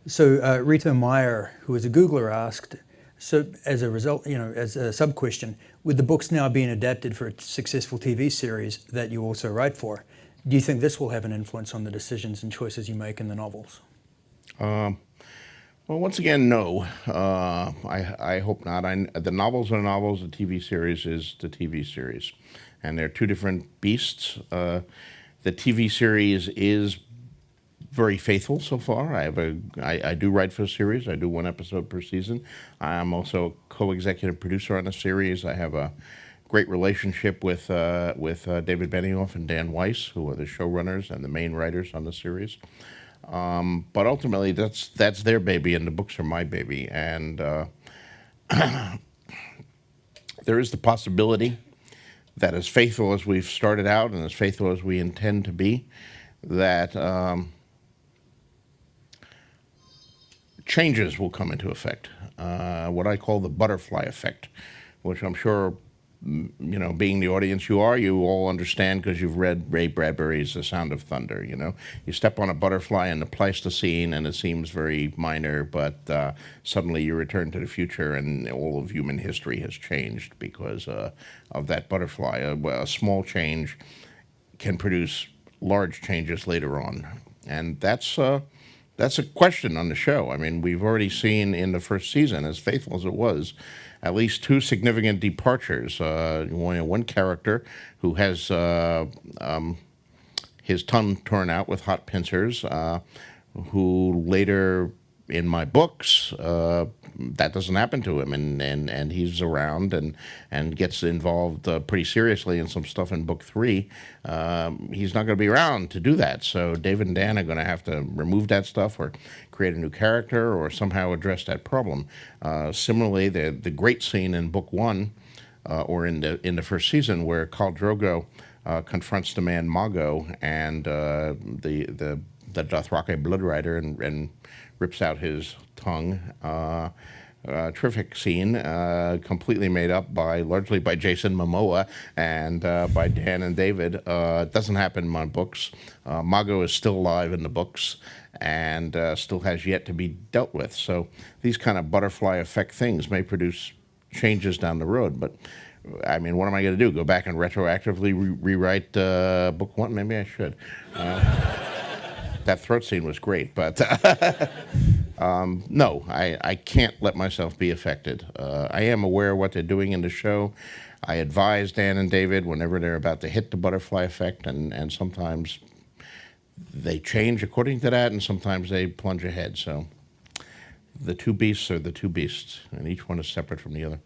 So Rita Meyer, who is a Googler, asked, so as a result, as a sub-question, with the books now being adapted for a successful TV series that you also write for, do you think this will have an influence on the decisions and choices you make in the novels? Well, once again, no. I hope not. The novels are novels. The TV series is the TV series, and they're two different beasts. The TV series is very faithful so far. I do write for a series. I do one episode per season. I'm also a co-executive producer on the series. I have a great relationship with David Benioff and Dan Weiss, who are the showrunners and the main writers on the series. But ultimately, that's their baby, and the books are my baby. And there is the possibility that, as faithful as we've started out and as faithful as we intend to be, that changes will come into effect. What I call the butterfly effect, which I'm sure, being the audience you are, you all understand because you've read Ray Bradbury's The Sound of Thunder. You step on a butterfly in the Pleistocene and it seems very minor, but suddenly you return to the future and all of human history has changed because of that butterfly. A small change can produce large changes later on, and that's a question on the show. I mean, we've already seen in the first season, as faithful as it was, at least two significant departures. One character who has his tongue torn out with hot pincers, who later in my books, that doesn't happen to him, and he's around and gets involved pretty seriously in some stuff in book 3. He's not going to be around to do that, so David and Dan are going to have to remove that stuff or create a new character or somehow address that problem. Similarly, the great scene in book 1, or in the first season, where Khal Drogo confronts the man Mago and the Dothraki blood rider and rips out his tongue. Terrific scene, completely made up largely by Jason Momoa and by Dan and David. It doesn't happen in my books. Mago is still alive in the books and still has yet to be dealt with. So these kind of butterfly effect things may produce changes down the road. But I mean, what am I going to do? Go back and retroactively rewrite book 1? Maybe I should. That throat scene was great, but no, I can't let myself be affected. I am aware of what they're doing in the show. I advise Dan and David whenever they're about to hit the butterfly effect, and sometimes they change according to that, and sometimes they plunge ahead. So the two beasts are the two beasts, and each one is separate from the other.